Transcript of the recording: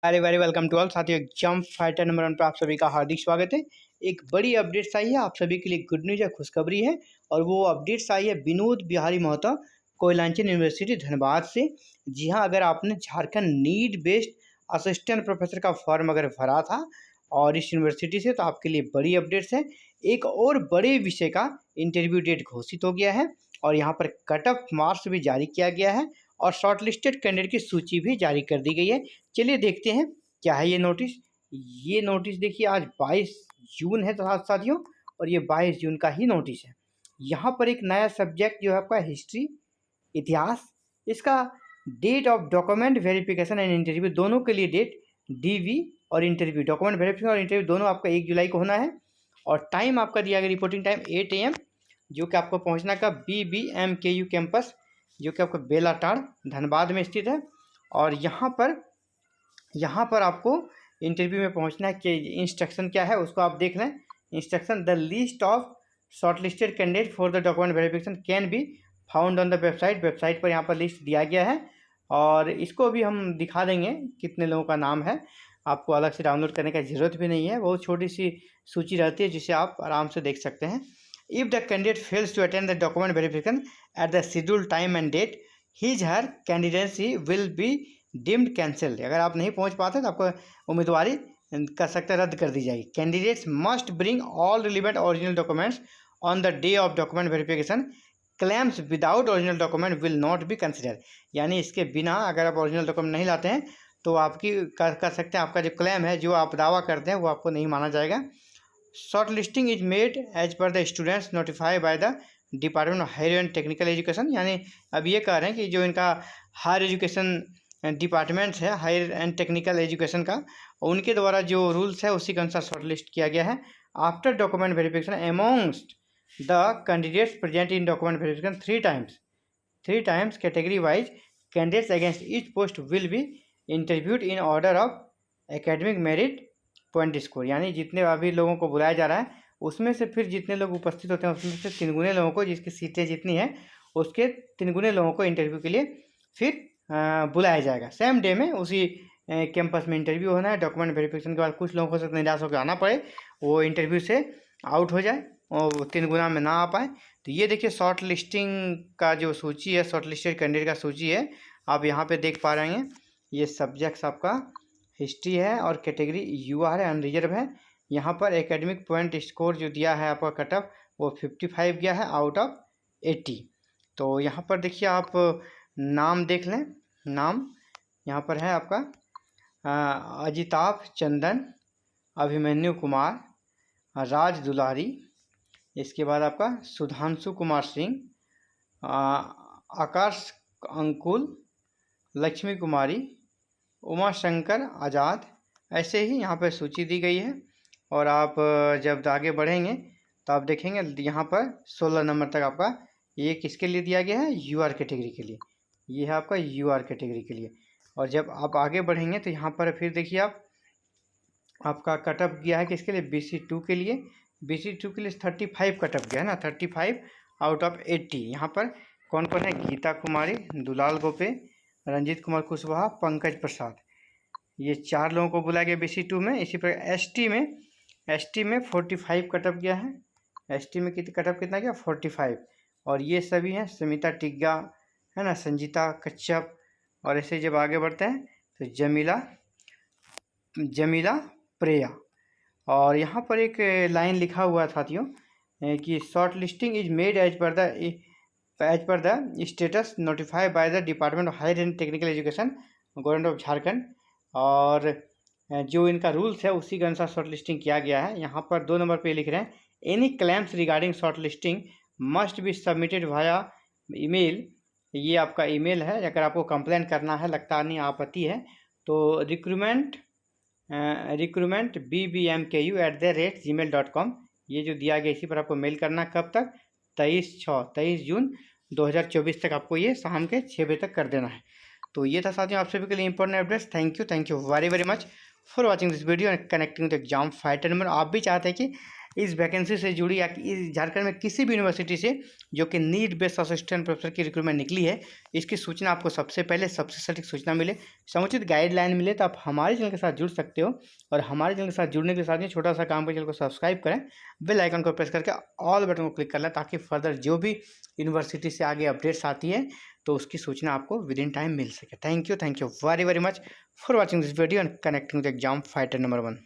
Very very welcome to all साथियों। Exam fighter number 1 पर आप सभी का हार्दिक स्वागत है। एक बड़ी अपडेट्स आई है, आप सभी के लिए गुड न्यूज़ है, खुशखबरी है। और वो अपडेट्स आई है विनोद बिहारी महतो कोयलांचल यूनिवर्सिटी धनबाद से। जी हाँ, अगर आपने Jharkhand need based assistant professor का फॉर्म अगर भरा था और इस यूनिवर्सिटी से, तो आपके लिए बड़ी अपडेट्स है। एक और बड़े विषय का इंटरव्यू डेट घोषित हो गया है और यहाँ पर कट ऑफ मार्क्स भी जारी किया गया है और शॉर्टलिस्टेड कैंडिडेट की सूची भी जारी कर दी गई है। चलिए देखते हैं क्या है ये नोटिस। ये नोटिस देखिए, आज 22 जून है तो साथियों, और ये 22 जून का ही नोटिस है। यहाँ पर एक नया सब्जेक्ट जो है आपका हिस्ट्री, इतिहास, इसका date of document verification and interview दोनों के लिए डेट डीवी और इंटरव्यू, डॉक्यूमेंट वेरिफिकेशन और इंटरव्यू दोनों आपका 1 जुलाई को होना है। और टाइम आपका दिया गया रिपोर्टिंग टाइम 8 AM, जो कि आपको पहुँचना का BBMKU कैंपस, जो कि आपका बेलाटाड़ धनबाद में स्थित है। और यहाँ पर आपको इंटरव्यू में पहुँचना है कि इंस्ट्रक्शन क्या है उसको आप देख लें। Instruction: the list of shortlisted candidate for the document verification can be found on the website पर यहाँ पर लिस्ट दिया गया है और इसको भी हम दिखा देंगे कितने लोगों का नाम है। आपको अलग से डाउनलोड करने की ज़रूरत भी नहीं है, बहुत छोटी सी सूची रहती है जिसे आप आराम से देख सकते हैं। If the candidate fails to attend the document verification at the scheduled time and date, his her candidacy will be deemed cancel. अगर आप नहीं पहुंच पाते तो आपको उम्मीदवारी कर सकते रद्द कर दी जाएगी। Candidates must bring all relevant original documents on the day of document verification. Claims without original document will not be consider. यानी इसके बिना अगर आप ओरिजिनल डॉक्यूमेंट नहीं लाते हैं तो आपकी कर सकते हैं, आपका जो क्लेम है, जो आप दावा करते हैं, वो आपको नहीं माना जाएगा। Shortlisting is made as per the students notified by the department of higher and technical education. यानी अब ये कह रहे हैं कि जो इनका हायर एजुकेशन डिपार्टमेंट्स है, हायर एंड टेक्निकल एजुकेशन का, उनके द्वारा जो रूल्स है उसी के अनुसार शॉर्ट लिस्ट किया गया है। After document verification amongst the candidates present in document verification three times category wise candidates against each post will be interviewed in order of academic merit point score. यानी जितने अभी लोगों को बुलाया जा रहा है उसमें से फिर जितने लोग उपस्थित होते हैं उसमें से 3 गुने लोगों को, जिसकी सीटें जितनी हैं उसके 3 गुने लोगों को इंटरव्यू के लिए फिर बुलाया जाएगा। सेम डे में उसी कैंपस में इंटरव्यू होना है। डॉक्यूमेंट वेरिफिकेशन के बाद कुछ लोगों को सकता निराश होकर आना पड़े, वो इंटरव्यू से आउट हो जाए और 3 गुना में ना आ पाए। तो ये देखिए शॉर्ट लिस्टिंग का जो सूची है, शॉर्ट लिस्टेड कैंडिडेट का सूची है, आप यहाँ पे देख पा रहे हैं। ये सब्जेक्ट्स आपका हिस्ट्री है और कैटेगरी यूआर है, अनरिजर्व है। यहाँ पर एकेडमिक पॉइंट स्कोर जो दिया है आपका कट ऑफ, वो 55 गया है आउट ऑफ 80। तो यहाँ पर देखिए आप नाम देख लें। नाम यहाँ पर है आपका अजिताभ चंदन, अभिमन्यु कुमार, राज दुलारी, इसके बाद आपका सुधांशु कुमार सिंह, आकाश अंकुल, लक्ष्मी कुमारी, उमा शंकर आज़ाद। ऐसे ही यहाँ पर सूची दी गई है। और आप जब आगे बढ़ेंगे तो आप देखेंगे यहाँ पर 16 नंबर तक आपका ये किसके लिए दिया गया है, यूआर कैटेगरी के लिए। ये है आपका यूआर कैटेगरी के लिए। और जब आप आगे बढ़ेंगे तो यहाँ पर फिर देखिए आपका कटअप गया है किसके लिए, BC2 के लिए। BC2 के लिए 35 कटअप गया है ना, 35 आउट ऑफ 80। यहाँ पर कौन कौन है, गीता कुमारी, दुलाल गोपे, रंजीत कुमार कुशवाहा, पंकज प्रसाद, ये 4 लोगों को बुलाया गया BC2 में। इसी प्रकार ST में 45 कटअप गया है। ST में कटअप कितना गया, 45। और ये सभी हैं समिता टिग्गा, है ना, संजीता कच्छप। और ऐसे जब आगे बढ़ते हैं तो जमीला प्रिया। और यहाँ पर एक लाइन लिखा हुआ है साथियों कि shortlisting is made as per the status notified by the department of higher and technical education, government of Jharkhand. और जो इनका रूल्स है उसी के अनुसार शॉर्ट लिस्टिंग किया गया है। यहाँ पर 2 नंबर पे लिख रहे हैं, any claims regarding short listing must be submitted via email. ये आपका ईमेल है। अगर आपको कंप्लेन करना है, लगता नहीं आपत्ति है, तो रिक्रूटमेंट bbmku@gmail.com, ये जो दिया गया इसी पर आपको मेल करना। कब तक, 23 जून 2024 तक आपको ये शाम के 6 बजे तक कर देना है। तो ये था साथियों आप सभी के लिए important updates. Thank you very very much for watching this video and connecting with exam fighter number. आप भी चाहते हैं कि इस वैकेंसी से जुड़ी या इस झारखंड में किसी भी यूनिवर्सिटी से जो कि नीट बेस्ड असिस्टेंट प्रोफेसर की रिक्रूटमेंट निकली है, इसकी सूचना आपको सबसे पहले सबसे सटीक सूचना मिले, समुचित गाइडलाइन मिले, तो आप हमारे चैनल के साथ जुड़ सकते हो। और हमारे चैनल के साथ जुड़ने के साथ ही छोटा सा काम कर चैनल को सब्सक्राइब करें, बेल आइकन को प्रेस करके ऑल बटन को क्लिक कर लें, ताकि फर्दर जो भी यूनिवर्सिटी से आगे अपडेट्स आती है तो उसकी सूचना आपको विद इन टाइम मिल सके। Thank you very very much for watching this video and connecting with exam fighter number 1।